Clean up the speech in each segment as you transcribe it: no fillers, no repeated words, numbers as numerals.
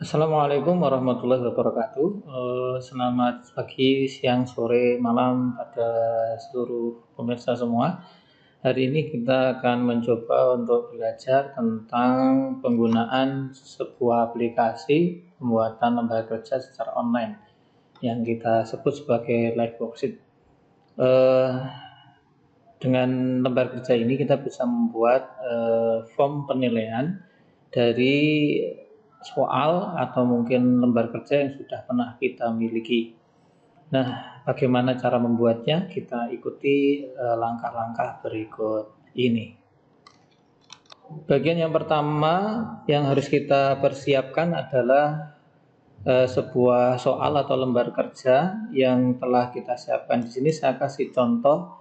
Assalamualaikum warahmatullahi wabarakatuh. Selamat pagi, siang, sore, malam pada seluruh pemirsa semua. Hari ini kita akan mencoba untuk belajar tentang penggunaan sebuah aplikasi pembuatan lembar kerja secara online yang kita sebut sebagai live worksheet. Dengan lembar kerja ini kita bisa membuat form penilaian dari soal atau mungkin lembar kerja yang sudah pernah kita miliki. Nah, bagaimana cara membuatnya? Kita ikuti langkah-langkah berikut ini. Bagian yang pertama yang harus kita persiapkan adalah sebuah soal atau lembar kerja yang telah kita siapkan. Di sini saya kasih contoh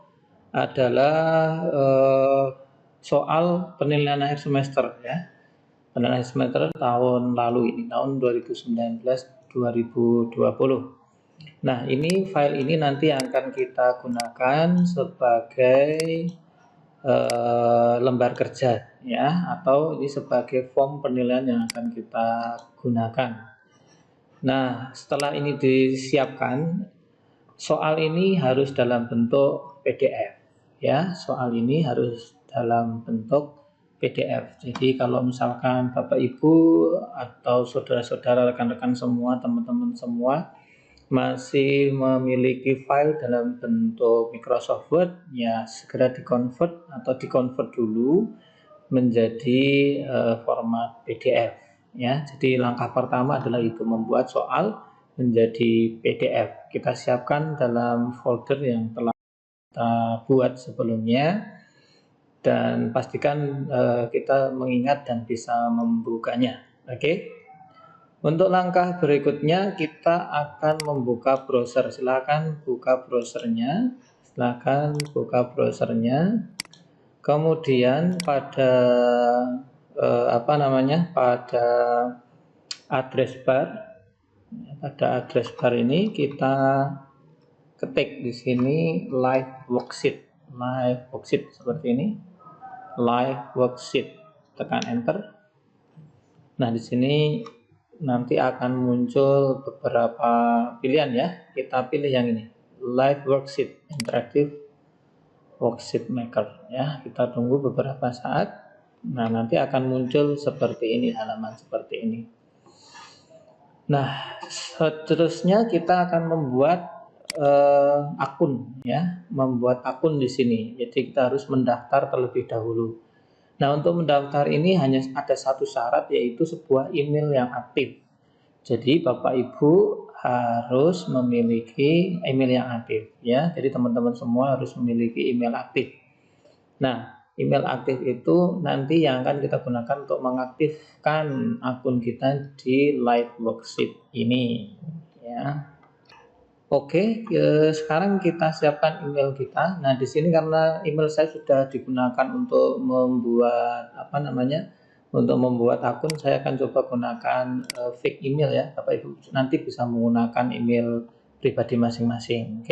adalah soal penilaian akhir semester ya. Penilaian semester tahun lalu ini, tahun 2019-2020. Nah, ini file ini nanti akan kita gunakan sebagai lembar kerja ya, atau ini sebagai form penilaian yang akan kita gunakan. Nah, setelah ini disiapkan, soal ini harus dalam bentuk PDF ya. Soal ini harus dalam bentuk PDF. Jadi kalau misalkan Bapak Ibu atau saudara-saudara, rekan-rekan semua, teman-teman semua masih memiliki file dalam bentuk Microsoft Word, ya segera dikonvert dulu menjadi format PDF ya. Jadi langkah pertama adalah itu, membuat soal menjadi PDF. Kita siapkan dalam folder yang telah kita buat sebelumnya dan pastikan kita mengingat dan bisa membukanya. Oke. Untuk langkah berikutnya kita akan membuka browser. Silakan buka browsernya. Kemudian pada pada address bar ini kita ketik di sini live worksheet seperti ini, live worksheet, tekan enter. Nah, di sini nanti akan muncul beberapa pilihan ya. Kita pilih yang ini, live worksheet interactive worksheet maker ya. Kita tunggu beberapa saat. Nah, nanti akan muncul seperti ini, halaman seperti ini. Nah, seterusnya kita akan membuat akun ya, membuat akun di sini. Jadi kita harus mendaftar terlebih dahulu. Nah, untuk mendaftar ini hanya ada satu syarat, yaitu sebuah email yang aktif. Jadi Bapak Ibu harus memiliki email yang aktif ya. Jadi teman-teman semua harus memiliki email aktif. Nah, email aktif itu nanti yang akan kita gunakan untuk mengaktifkan akun kita di live worksheet ini ya. Oke, sekarang kita siapkan email kita. Nah, di sini karena email saya sudah digunakan untuk membuat untuk membuat akun, saya akan coba gunakan fake email ya. Bapak Ibu nanti bisa menggunakan email pribadi masing-masing.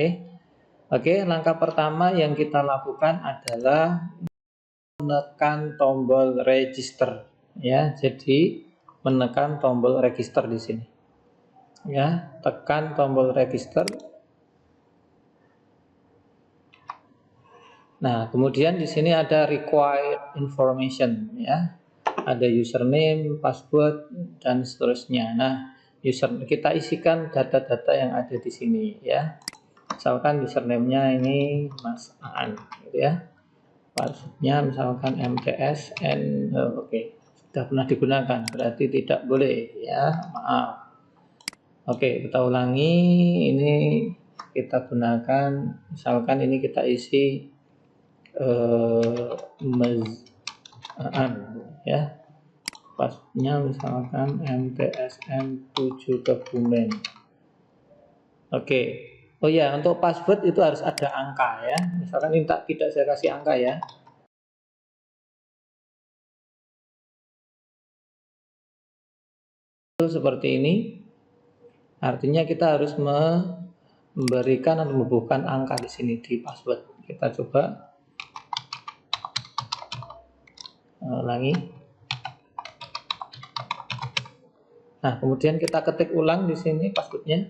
Oke, langkah pertama yang kita lakukan adalah menekan tombol register ya. Jadi menekan tombol register di sini. Ya, tekan tombol register. Nah, kemudian di sini ada required information ya. Ada username, password dan seterusnya. Nah, kita isikan data-data yang ada di sini ya. Misalkan username-nya ini Mas Aan gitu ya. Password-nya misalkan MTSN. Oke, sudah pernah digunakan, berarti tidak boleh ya. Maaf. Oke, kita ulangi. Ini kita gunakan, misalkan ini kita isi ya, pasnya misalkan MTSN 7 Kebumen. Oke. Oh ya, untuk password itu harus ada angka ya. Misalkan ini tidak saya kasih angka ya. Seperti ini. Artinya kita harus memberikan atau membubuhkan angka di sini di password. Kita coba ulangi. Nah, kemudian kita ketik ulang di sini passwordnya.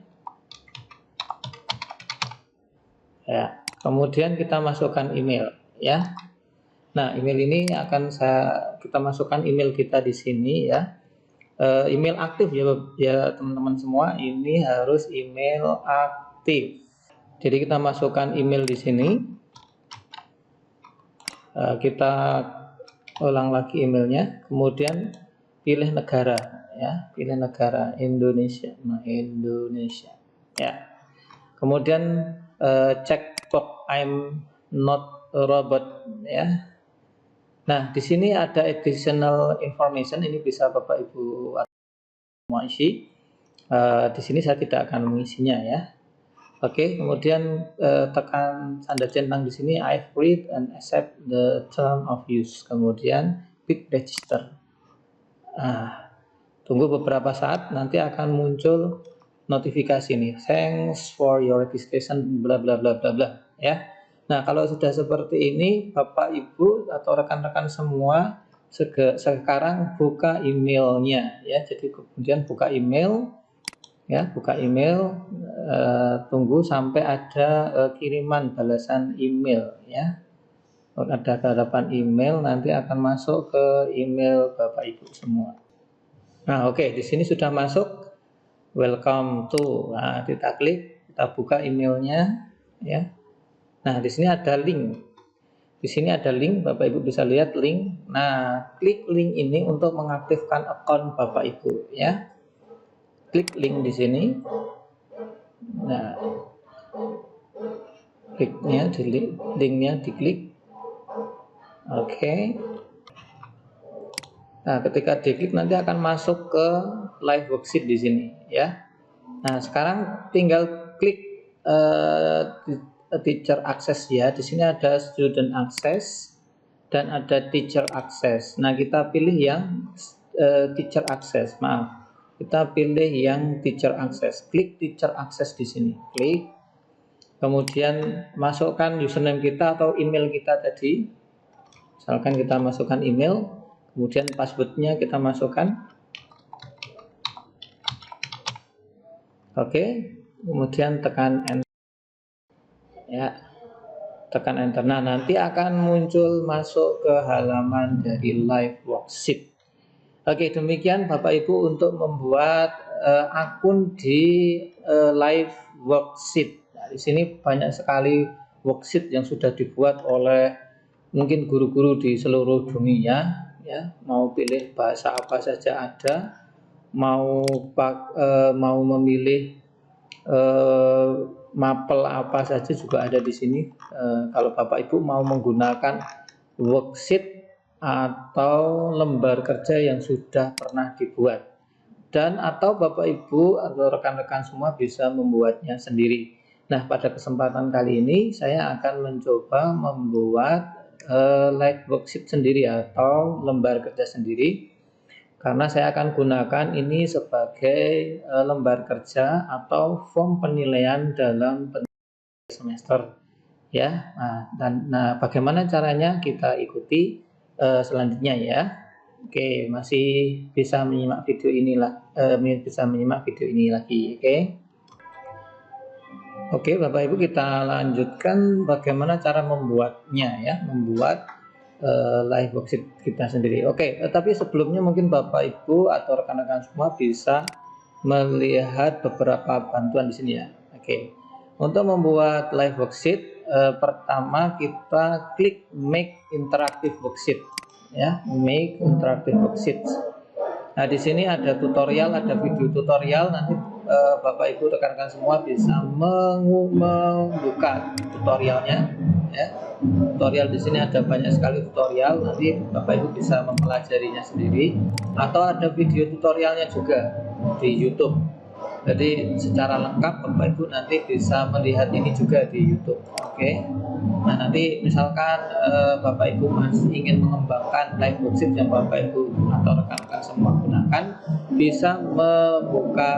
Ya, kemudian kita masukkan email ya. Nah, email ini akan kita masukkan email kita di sini ya. Email aktif ya teman-teman semua, ini harus email aktif. Jadi kita masukkan email di sini. Kita ulang lagi emailnya, kemudian pilih negara ya, pilih negara Indonesia. Nah, Indonesia ya. Kemudian check box I'm not a robot ya. Nah, di sini ada additional information, ini bisa Bapak Ibu mau isi. Di sini saya tidak akan mengisinya ya. Oke, kemudian tekan tanda centang di sini, I've read and accept the term of use. Kemudian klik register. Nah, tunggu beberapa saat, nanti akan muncul notifikasi nih. Thanks for your registration, bla bla bla bla bla ya. Nah, kalau sudah seperti ini, Bapak Ibu atau rekan-rekan semua sekarang buka emailnya ya. Jadi kemudian buka email ya, buka email, tunggu sampai ada kiriman balasan email ya. Kalau ada harapan email, nanti akan masuk ke email Bapak Ibu semua. Nah, oke, di sini sudah masuk. Welcome to. Nah, kita klik, kita buka emailnya ya. Nah, di sini ada link. Di sini ada link, Bapak Ibu bisa lihat link. Nah, klik link ini untuk mengaktifkan akun Bapak Ibu ya. Klik link di sini. Nah, linknya diklik. Oke. Nah, ketika diklik nanti akan masuk ke live worksheet di sini ya. Nah, sekarang tinggal klik teacher access ya. Di sini ada student access dan ada teacher access. Nah, kita pilih yang teacher access. Maaf. Kita pilih yang teacher access. Klik teacher access di sini. Klik. Kemudian masukkan username kita atau email kita tadi. Misalkan kita masukkan email, kemudian passwordnya kita masukkan. Oke, kemudian tekan enter ya, tekan enter. Nah, nanti akan muncul masuk ke halaman dari live worksheet. Oke, demikian Bapak Ibu untuk membuat akun di live worksheet. Nah, di sini banyak sekali worksheet yang sudah dibuat oleh mungkin guru-guru di seluruh dunia ya. Mau pilih bahasa apa saja ada, mau memilih mapel apa saja juga ada di sini. Kalau Bapak Ibu mau menggunakan worksheet atau lembar kerja yang sudah pernah dibuat, dan atau Bapak Ibu atau rekan-rekan semua bisa membuatnya sendiri. Nah, pada kesempatan kali ini saya akan mencoba membuat live worksheet sendiri atau lembar kerja sendiri, karena saya akan gunakan ini sebagai lembar kerja atau form penilaian dalam semester ya. Nah, bagaimana caranya kita ikuti selanjutnya ya. Oke, masih bisa menyimak video ini lagi. Oke, Bapak Ibu, kita lanjutkan bagaimana cara membuatnya ya, membuat live worksheet kita sendiri. Oke, tapi sebelumnya mungkin Bapak Ibu atau rekan-rekan semua bisa melihat beberapa bantuan di sini ya. Oke, untuk membuat live worksheet, pertama kita klik make interactive worksheet ya, make interactive worksheet. Nah, di sini ada tutorial, ada video tutorial. Nanti Bapak Ibu rekan-rekan semua bisa membuka tutorialnya ya. Tutorial di sini ada banyak sekali tutorial, nanti Bapak Ibu bisa mempelajarinya sendiri, atau ada video tutorialnya juga di YouTube. Jadi secara lengkap Bapak Ibu nanti bisa melihat ini juga di YouTube. Oke. Nah, nanti misalkan Bapak Ibu masih ingin mengembangkan live worksheet yang Bapak Ibu atau rekan-rekan semua gunakan, bisa membuka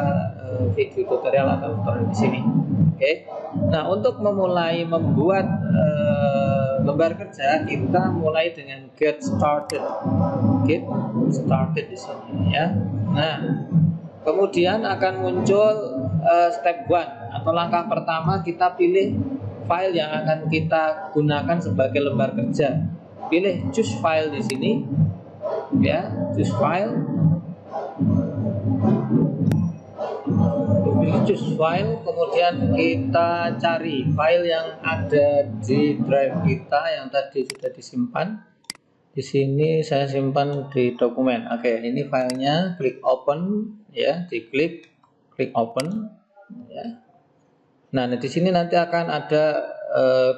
video tutorial atau tutorial di sini. Oke. Nah, untuk memulai membuat lembar kerja, kita mulai dengan get started. Get started di sini ya. Nah, kemudian akan muncul step 1 atau langkah pertama, kita pilih file yang akan kita gunakan sebagai lembar kerja. Pilih choose file di sini, ya, choose file. Pilih choose file, kemudian kita cari file yang ada di drive kita yang tadi sudah disimpan. Di sini saya simpan di dokumen. Oke, ini filenya, klik open, ya, diklik, klik open, ya. Nah, di sini nanti akan ada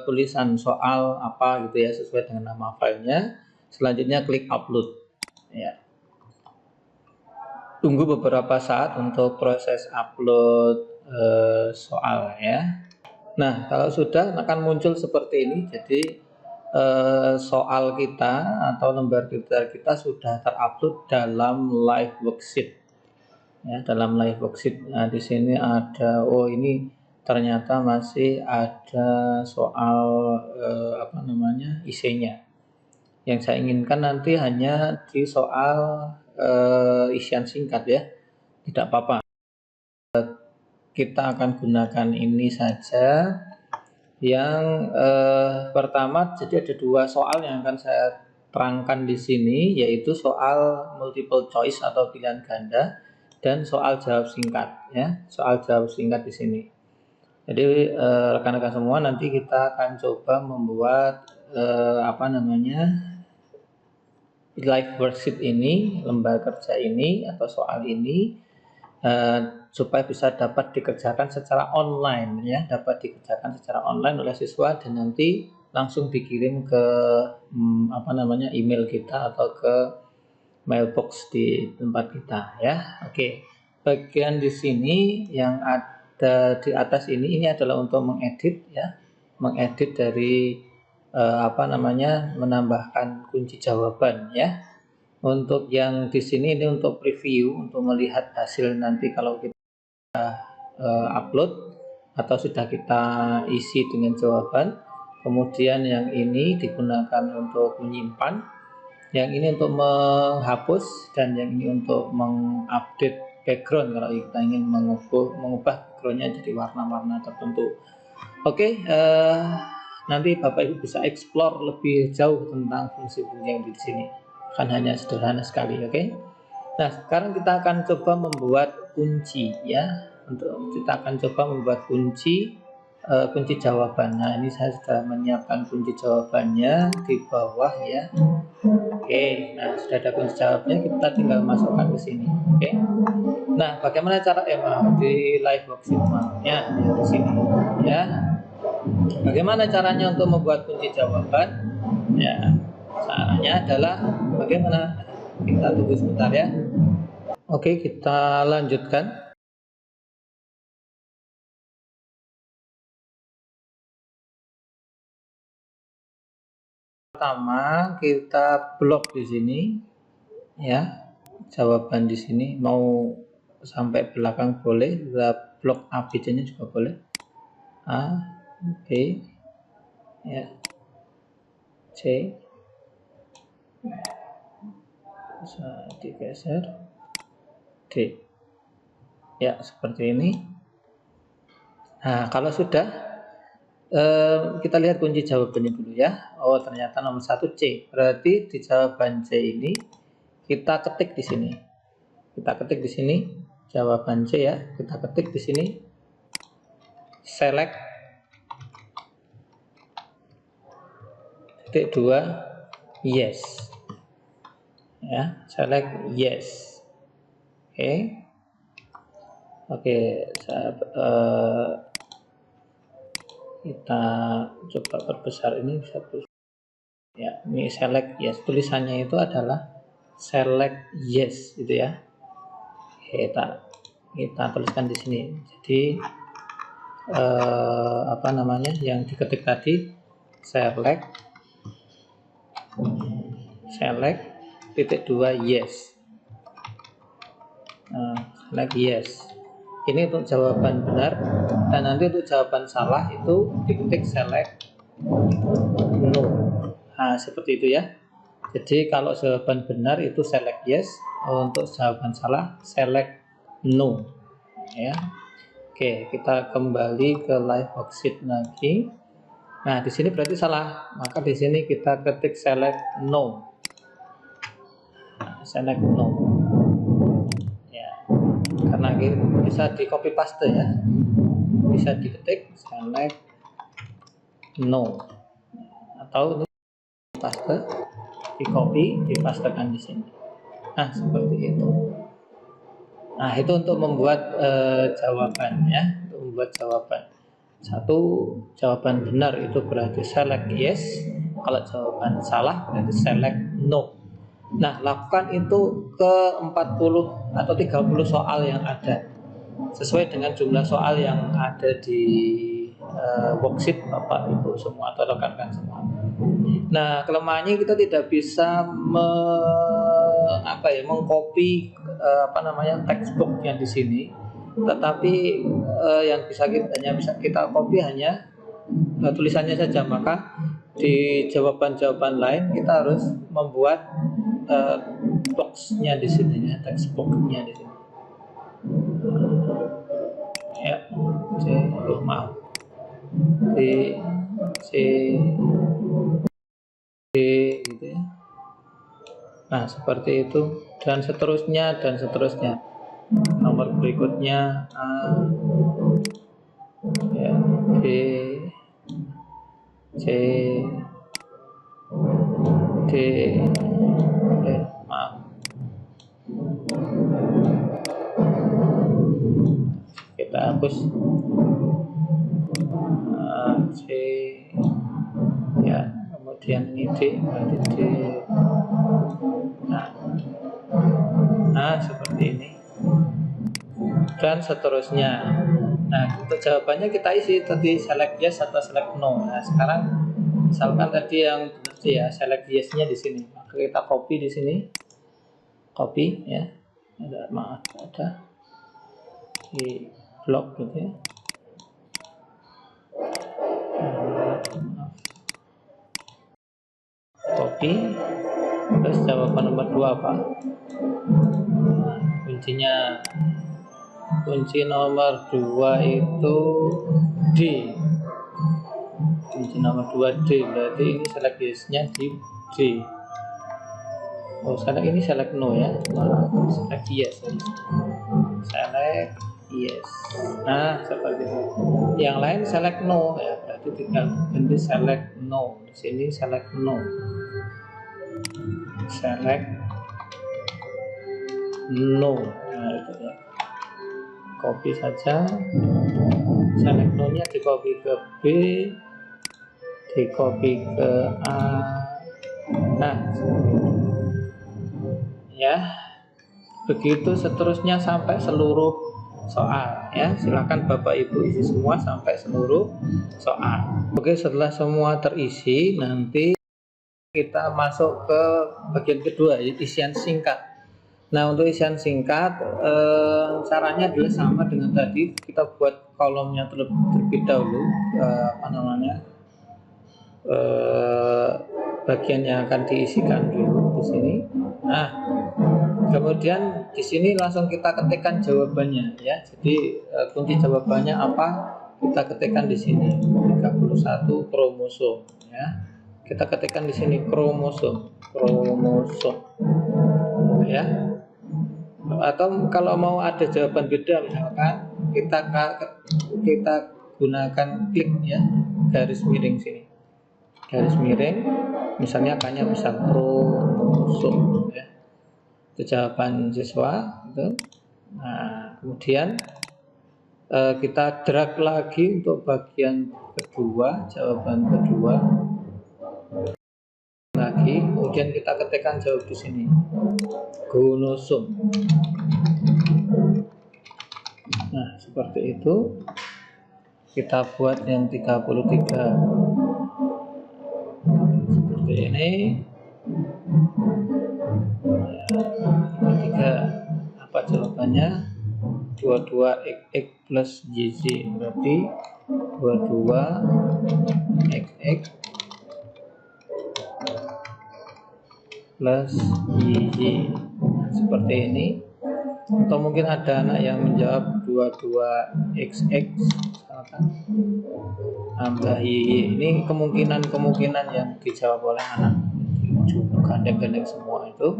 tulisan soal apa gitu ya, sesuai dengan nama filenya. Selanjutnya klik upload, ya. Tunggu beberapa saat untuk proses upload soal, ya. Nah, kalau sudah akan muncul seperti ini. Jadi soal kita atau lembar kerja kita sudah terupload dalam live worksheet, ya, dalam live worksheet. Nah, di sini ada, oh ini ternyata masih ada soal apa namanya, isinya. Yang saya inginkan nanti hanya di soal isian singkat, ya, tidak apa-apa. Kita akan gunakan ini saja. Yang pertama, jadi ada 2 soal yang akan saya terangkan di sini, yaitu soal multiple choice atau pilihan ganda dan soal jawab singkat, ya, soal jawab singkat di sini. Jadi rekan-rekan semua, nanti kita akan coba membuat apa namanya, live worksheet ini, lembar kerja ini atau soal ini, supaya bisa dapat dikerjakan secara online, ya, dapat dikerjakan secara online oleh siswa dan nanti langsung dikirim ke apa namanya, email kita atau ke mailbox di tempat kita, ya. Oke, bagian di sini yang ada di atas ini adalah untuk mengedit, ya, mengedit dari apa namanya, menambahkan kunci jawaban, ya. Untuk yang di sini ini untuk preview, untuk melihat hasil nanti kalau kita upload atau sudah kita isi dengan jawaban. Kemudian yang ini digunakan untuk menyimpan, yang ini untuk menghapus, dan yang ini untuk mengupdate background kalau kita ingin mengubah backgroundnya jadi warna-warna tertentu. Oke, nanti Bapak Ibu bisa explore lebih jauh tentang fungsi-fungsi yang di sini. Kan hanya sederhana sekali, oke? Nah, sekarang kita akan coba membuat kunci, ya. Kita akan coba membuat kunci jawaban. Nah, ini saya sudah menyiapkan kunci jawabannya di bawah, ya. Oke, nah sudah ada kunci jawabannya, kita tinggal masukkan ke sini. Oke. Nah, bagaimana cara di live worksheet-nya di sini, ya. Bagaimana caranya untuk membuat kunci jawaban? Ya, caranya adalah bagaimana? Kita tunggu sebentar, ya. Oke, kita lanjutkan. Pertama, kita blok di sini, ya. Jawaban di sini mau sampai belakang boleh, kita blok ABC-nya juga boleh. A, B, ya, C. Bisa digeser, D, ya, seperti ini. Nah, kalau sudah kita lihat kunci jawabannya dulu, ya. Oh, ternyata nomor 1 C. Berarti di jawaban C ini kita ketik di sini. Kita ketik di sini jawaban C, ya. Kita ketik di sini select titik 2 yes. Ya, select yes. Oke. Oke, kita coba perbesar ini, ya, ini select yes. Tulisannya itu adalah select yes, gitu, ya. Oke, kita tuliskan di sini. Jadi apa namanya, yang diketik tadi select titik 2 yes. Select yes. Ini untuk jawaban benar, dan nanti untuk jawaban salah itu diketik select no. Nah, seperti itu, ya. Jadi kalau jawaban benar itu select yes, untuk jawaban salah select no ya. Oke, kita kembali ke live worksheet lagi. Nah, di sini berarti salah, maka di sini kita ketik select no. Nah, select no ya, karena bisa di copy paste ya, bisa diketik select no, atau paste, di copy, dipastekan di sini. Nah, seperti itu. Nah, itu untuk membuat jawaban ya, untuk membuat jawaban. Satu jawaban benar itu berarti select yes, kalau jawaban salah berarti select no. Nah, lakukan itu ke 40 atau 30 soal yang ada, sesuai dengan jumlah soal yang ada di worksheet Bapak Ibu semua atau rekan-rekan semua. Nah, kelemahannya kita tidak bisa mengcopy textbooknya di sini, tetapi yang hanya bisa kita copy hanya tulisannya saja. Maka di jawaban-jawaban lain kita harus membuat boxnya di sini ya, textbooknya di sini. Ya, maaf. Gitu ya. Nah, seperti itu dan seterusnya dan seterusnya. Nomor berikutnya A, ya, B, C, D, maaf. Kita hapus A, C, ya, kemudian ini D, berarti D. Nah, seperti ini dan seterusnya. Nah, untuk jawabannya kita isi tadi select yes atau select no. Nah, sekarang misalkan tadi yang benar ya, select yes-nya di sini. Maka kita copy di sini. Copy ya. Ada di blok gitu ya. Copy. Terus jawaban nomor 2 apa? Nah, kunci nomor 2 itu D. Kunci nomor 2 D, berarti ini select yes-nya di D. Oh, ini select no ya. Select yes. Select yes. Nah, seperti itu. Yang lain select no ya, berarti tinggal ganti select no. Di sini select no. Select no. Nah, itu ya. Copy saja. Select no-nya di copy ke B, di copy ke A. Nah, ya, begitu seterusnya sampai seluruh soal ya. Silakan Bapak Ibu isi semua sampai seluruh soal. Oke, setelah semua terisi, nanti kita masuk ke bagian kedua, isian singkat. Nah, untuk isian singkat caranya adalah sama dengan tadi. Kita buat kolomnya terlebih dahulu, bagian yang akan diisikan dulu di sini. Nah, kemudian di sini langsung kita ketikkan jawabannya ya. Jadi kunci jawabannya apa? Kita ketikkan di sini 31 kromosom ya. Kita ketikkan di sini kromosom ya. Atau kalau mau ada jawaban beda misalkan kita gunakan klik ya, garis miring sini. Garis miring misalnya hanya misal kromosom ya. Itu jawaban siswa gitu. Nah, kemudian kita drag lagi untuk bagian kedua, jawaban kedua lagi, kemudian kita ketikkan jawab di sini gonosom. Nah, seperti itu. Kita buat yang 33 seperti ini. Ketiga, apa jawabannya? 22xx plus YZ, berarti 22xx plus YZ. Seperti ini. Atau mungkin ada anak yang menjawab 22xx misalkan tambah y. Ini kemungkinan yang dijawab oleh anak, gandeng-gandeng semua itu.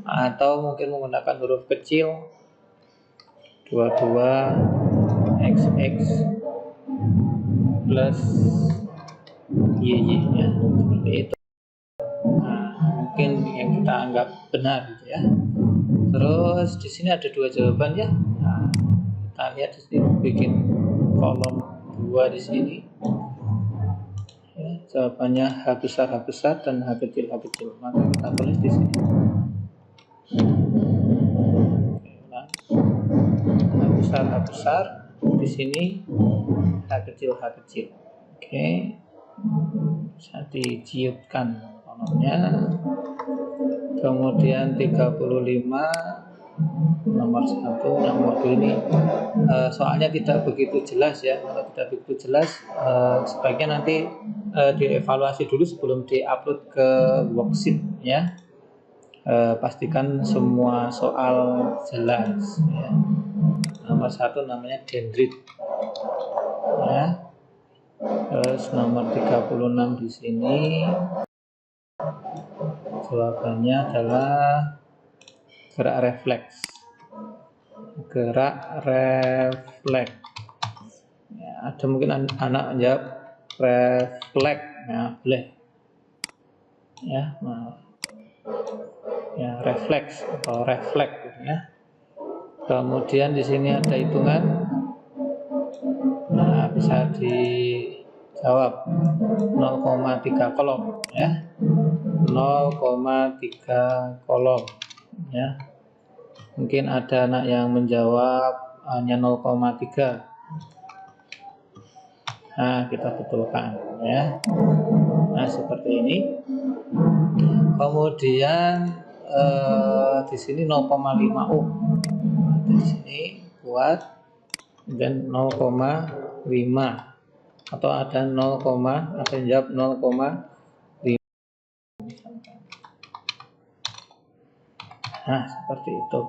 Atau mungkin menggunakan huruf kecil 22xx plus y nya seperti itu. Mungkin yang kita anggap benar gitu ya. Terus di sini ada dua jawaban ya. Nah, kita lihat di sini, bikin kolom 2 di sini. Ya, jawabannya H besar dan H kecil. Maka kita tulis di sini. H besar di sini, H kecil. Oke. Bisa diciutkan kolomnya. Kemudian 35 nomor 1, nomor 2 ini soalnya tidak begitu jelas ya. Kalau tidak begitu jelas, sebaiknya nanti dievaluasi dulu sebelum diupload ke worksheet ya. Pastikan semua soal jelas ya. Nomor 1 namanya dendrit ya. Terus nomor 36 di sini jawabannya adalah gerak refleks. Ya, ada mungkin anak menjawab refleks ya, boleh ya, maaf ya, refleks atau refleks gitu ya. Kemudian di sini ada hitungan, nah bisa dijawab 0,3 kolom ya, 0,3 kolom ya. Mungkin ada anak yang menjawab hanya 0,3. Nah, kita betulkan ya. Nah, seperti ini. Kemudian di sini 0,5 ohm. Di sini buat dan 0,5 atau ada 0, ada yang jawab 0,5. Nah, seperti itu.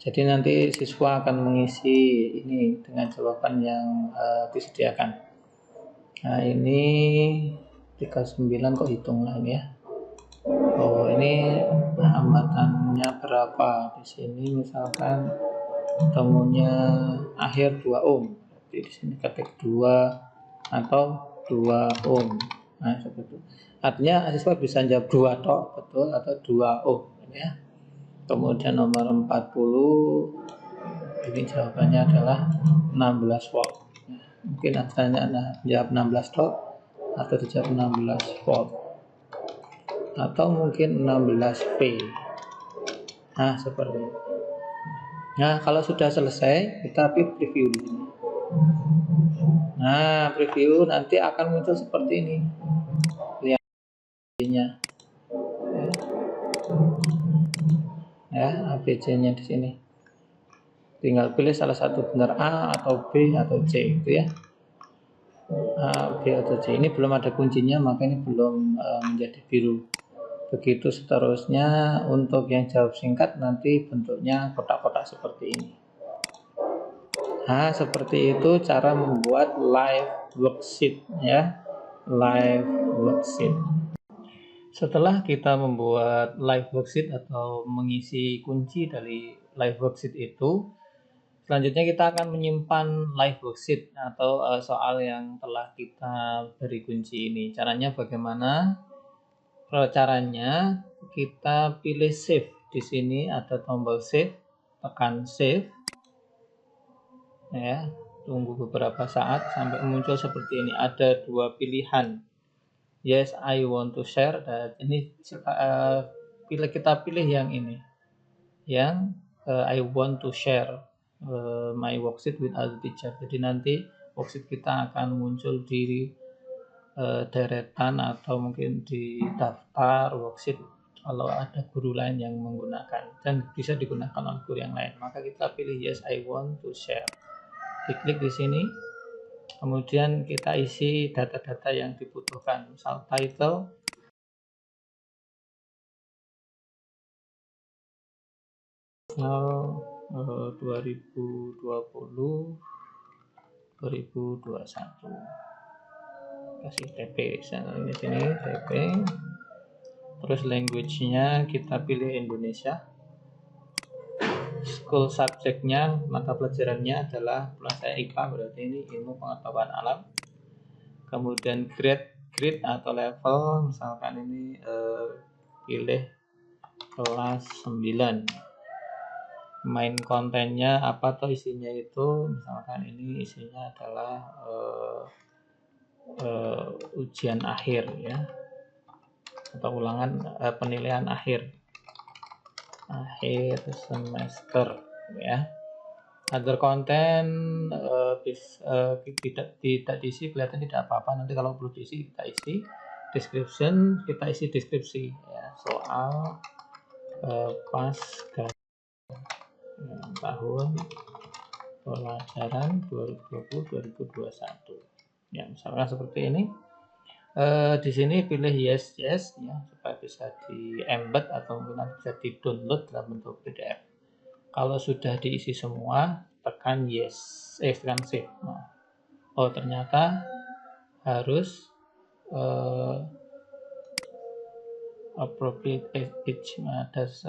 Jadi nanti siswa akan mengisi ini dengan jawaban yang disediakan. Nah, ini 39 kok hitung lagi ya. Oh, ini hambatannya berapa? Di sini misalkan temunya akhir 2 ohm. Jadi di sini ketik 2 atau 2 ohm. Nah, seperti itu. Artinya siswa bisa jawab 2 tok betul atau 2 ohm ya. Kemudian nomor 40 ini jawabannya adalah 16 volt. Mungkin ada jawab 16 volt atau dijawab 16 volt atau mungkin 16 P. Nah, seperti itu. Nah, kalau sudah selesai kita preview di sini. Nah, preview nanti akan muncul seperti ini. Lihat nya. Ya, ABC-nya di sini. Tinggal pilih salah satu benar A atau B atau C itu ya. A, B atau C. Ini belum ada kuncinya, maka ini belum menjadi biru. Begitu seterusnya. Untuk yang jawab singkat nanti bentuknya kotak-kotak seperti ini. Nah, seperti itu cara membuat live worksheet ya. Live worksheet. Setelah kita membuat live worksheet atau mengisi kunci dari live worksheet itu, selanjutnya kita akan menyimpan live worksheet atau soal yang telah kita beri kunci ini. Caranya bagaimana? Caranya kita pilih save. Di sini ada tombol save, tekan save. Ya, tunggu beberapa saat sampai muncul seperti ini. Ada 2 pilihan. Yes, I want to share. Dan ini kita pilih yang ini, yang I want to share my worksheet with other teacher. Jadi nanti worksheet kita akan muncul di deretan atau mungkin di daftar worksheet kalau ada guru lain yang menggunakan, dan bisa digunakan oleh guru yang lain. Maka kita pilih yes, I want to share. Diklik di sini. Kemudian kita isi data-data yang dibutuhkan, misal title, 2020 2021. Kasih TP di sini TP. Terus language-nya kita pilih Indonesia. School subject-nya, mata pelajarannya adalah saya IPA, berarti ini ilmu pengetahuan alam. Kemudian grade atau level, misalkan ini pilih kelas 9. Main kontennya apa atau isinya itu, misalkan ini isinya adalah ujian akhir ya, atau ulangan penilaian akhir semester ya. Other content tidak diisi, kelihatan tidak apa-apa. Nanti kalau perlu diisi kita isi. Description kita isi deskripsi ya, soal pasca tahun pelajaran 2020-2021 ya, misalkan seperti ini. Di sini pilih yes ya, supaya bisa di embed atau mungkin bisa di download dalam bentuk PDF. Kalau sudah diisi semua, tekan yes, tekan save. Nah, oh ternyata harus appropriate age,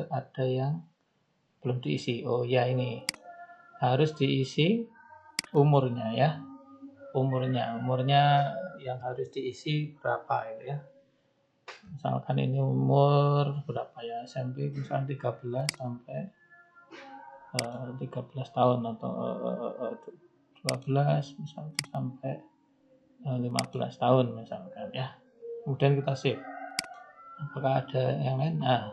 ada yang belum diisi. Oh ya, ini harus diisi umurnya ya, umurnya yang harus diisi berapa ya. Misalkan ini umur berapa ya, SMP misalkan 13 sampai 13 tahun atau 12 misalkan sampai 15 tahun misalkan ya. Kemudian kita save. Apakah ada yang lain? Nah,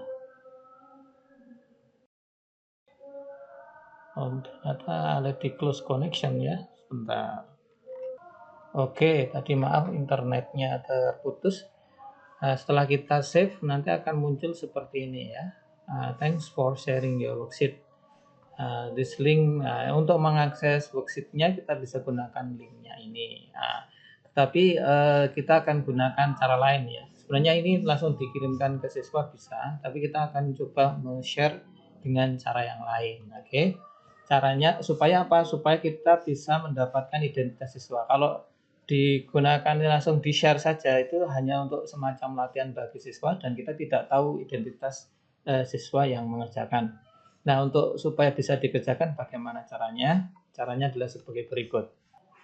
ternyata ada di close connection ya, sebentar. Oke, tadi maaf internetnya terputus. Setelah kita save nanti akan muncul seperti ini ya. Thanks for sharing your worksheet. This link, untuk mengakses worksheetnya kita bisa gunakan linknya ini. Tetapi kita akan gunakan cara lain ya. Sebenarnya ini langsung dikirimkan ke siswa bisa, tapi kita akan coba share dengan cara yang lain. Oke. Caranya supaya apa? Supaya kita bisa mendapatkan identitas siswa. Kalau digunakan langsung di share saja, itu hanya untuk semacam latihan bagi siswa dan kita tidak tahu identitas siswa yang mengerjakan. Nah, untuk supaya bisa dikerjakan bagaimana caranya? Caranya adalah sebagai berikut.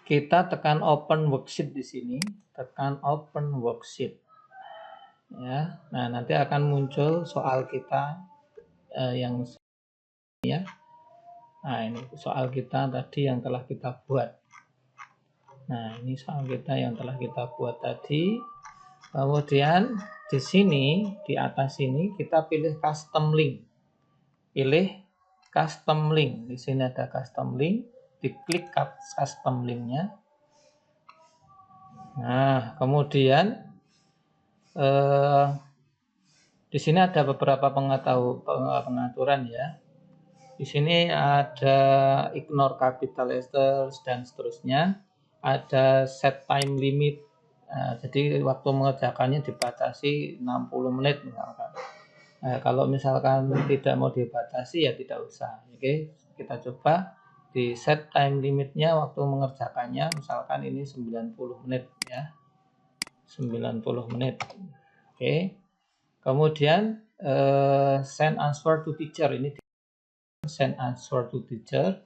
Kita tekan open worksheet di sini, tekan open worksheet. Ya. Nah, nanti akan muncul soal kita yang ya. Nah, ini soal kita tadi yang telah kita buat. Nah, ini soal kita yang telah kita buat tadi. Kemudian di sini, di atas sini kita pilih custom link. Pilih custom link. Di sini ada custom link, diklik custom linknya. Nah, kemudian di sini ada beberapa pengaturan ya. Di sini ada ignore capital letters dan seterusnya. Ada set time limit. Jadi waktu mengerjakannya dibatasi 60 menit misalkan. Kalau misalkan tidak mau dibatasi ya tidak usah. Oke, kita coba di set time limitnya waktu mengerjakannya, misalkan ini 90 menit ya, 90 menit. Oke, kemudian send answer to teacher, ini send answer to teacher.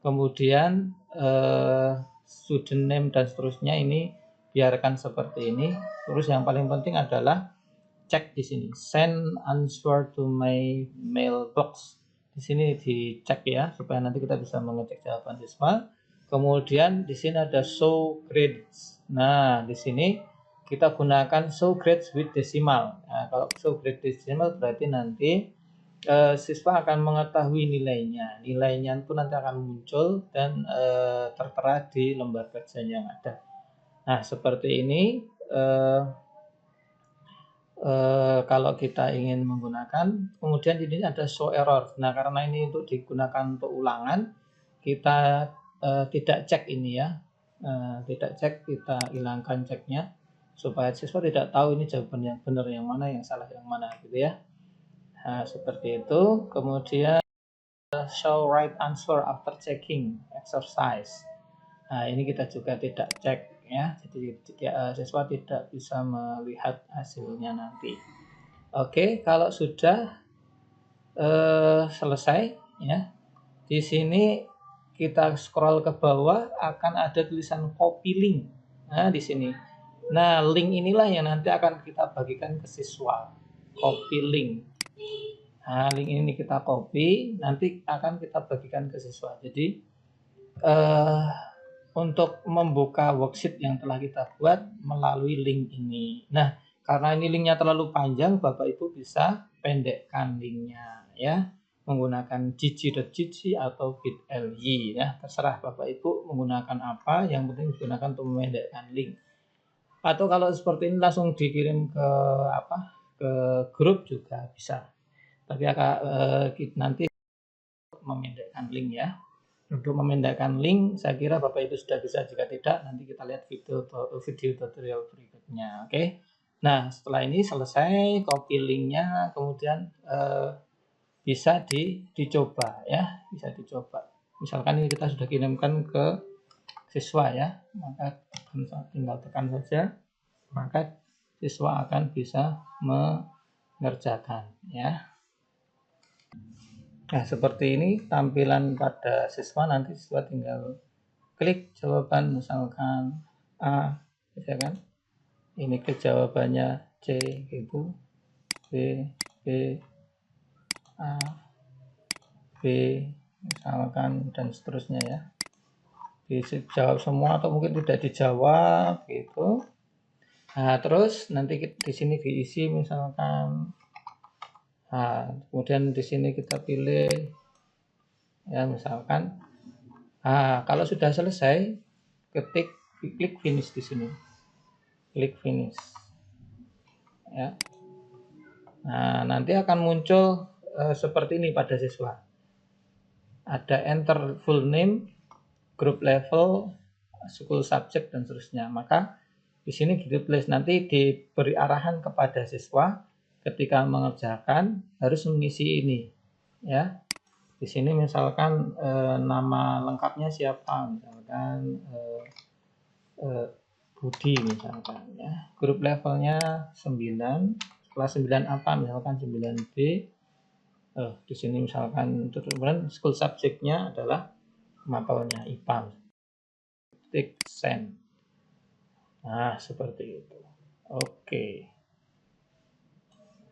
Kemudian student name dan seterusnya ini biarkan seperti ini. Terus yang paling penting adalah cek di sini, send answer to my mailbox. Di sini dicek ya, supaya nanti kita bisa mengecek jawaban siswa. Kemudian di sini ada show grades. Nah, di sini kita gunakan show grades with decimal. Nah, kalau show grade decimal berarti nanti siswa akan mengetahui nilainya. Nilainya itu nanti akan muncul dan tertera di lembar kerja yang ada. Nah, seperti ini. Kalau kita ingin menggunakan, kemudian ini ada show error. Nah, karena ini untuk digunakan untuk ulangan, kita tidak cek ini ya, tidak cek, kita hilangkan ceknya supaya siswa tidak tahu ini jawaban yang benar yang mana, yang salah yang mana gitu ya. Nah, seperti itu. Kemudian show right answer after checking exercise. Nah, ini kita juga tidak cek ya, jadi siswa tidak bisa melihat hasilnya nanti. Oke, kalau sudah selesai ya, di sini kita scroll ke bawah akan ada tulisan copy link. Nah, di sini. Nah, link inilah yang nanti akan kita bagikan ke siswa. Copy link. Nah, link ini kita copy, nanti akan kita bagikan ke siswa. Jadi untuk membuka worksheet yang telah kita buat melalui link ini. Nah, karena ini linknya terlalu panjang, Bapak Ibu bisa pendekkan linknya ya, menggunakan gg.gg atau bit.ly ya, terserah Bapak Ibu menggunakan apa, yang penting digunakan untuk memendekkan link. Atau kalau seperti ini langsung dikirim ke ke grup juga bisa. Tapi nanti memindahkan link ya. Untuk memindahkan link, saya kira Bapak Ibu sudah bisa. Jika tidak, nanti kita lihat video tutorial berikutnya. Oke. Nah, setelah ini selesai, copy linknya, kemudian bisa dicoba ya, bisa dicoba. Misalkan ini kita sudah kirimkan ke siswa ya, maka tinggal tekan saja, maka siswa akan bisa mengerjakan ya. Nah, seperti ini tampilan pada siswa. Nanti siswa tinggal klik jawaban, misalkan A, ya kan? Ini klik jawabannya C gitu, B, A, B, misalkan, dan seterusnya ya. Dijawab semua atau mungkin tidak dijawab gitu. Nah, terus nanti di sini diisi misalkan. Nah, kemudian di sini kita pilih ya, misalkan. Nah, kalau sudah selesai, klik finish di sini. Klik finish. Ya. Nah, nanti akan muncul seperti ini pada siswa. Ada enter full name, group level, school subject, dan seterusnya. Maka di sini ditulis, nanti diberi arahan kepada siswa ketika mengerjakan harus mengisi ini ya. Di sini misalkan nama lengkapnya siapa, misalkan Budi misalkan ya. Grup levelnya 9, kelas 9 apa, misalkan 9B. Di sini misalkan kemudian school subject-nya adalah mapelnya IPA. Tik send. Nah, seperti itu. Oke.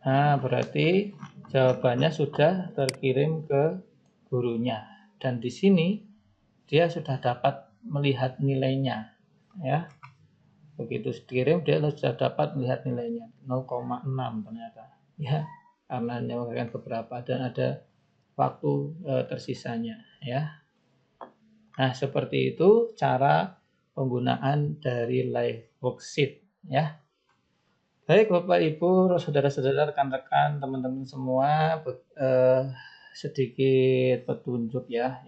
Nah, berarti jawabannya sudah terkirim ke gurunya, dan di sini dia sudah dapat melihat nilainya ya. Begitu dikirim dia sudah dapat melihat nilainya 0,6 ternyata ya, karena mengerjakan beberapa dan ada waktu tersisanya ya. Nah, seperti itu cara penggunaan dari live worksheet ya. Baik Bapak Ibu, saudara-saudara, rekan-rekan, teman-teman semua, sedikit petunjuk ya,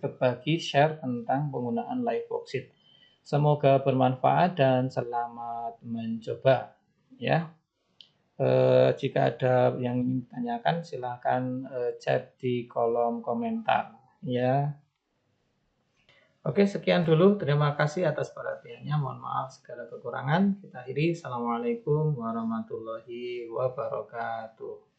berbagi share tentang penggunaan live worksheet. Semoga bermanfaat dan selamat mencoba ya. Jika ada yang ingin ditanyakan, silakan chat di kolom komentar ya. Oke, sekian dulu. Terima kasih atas perhatiannya. Mohon maaf segala kekurangan. Kita akhiri. Assalamualaikum warahmatullahi wabarakatuh.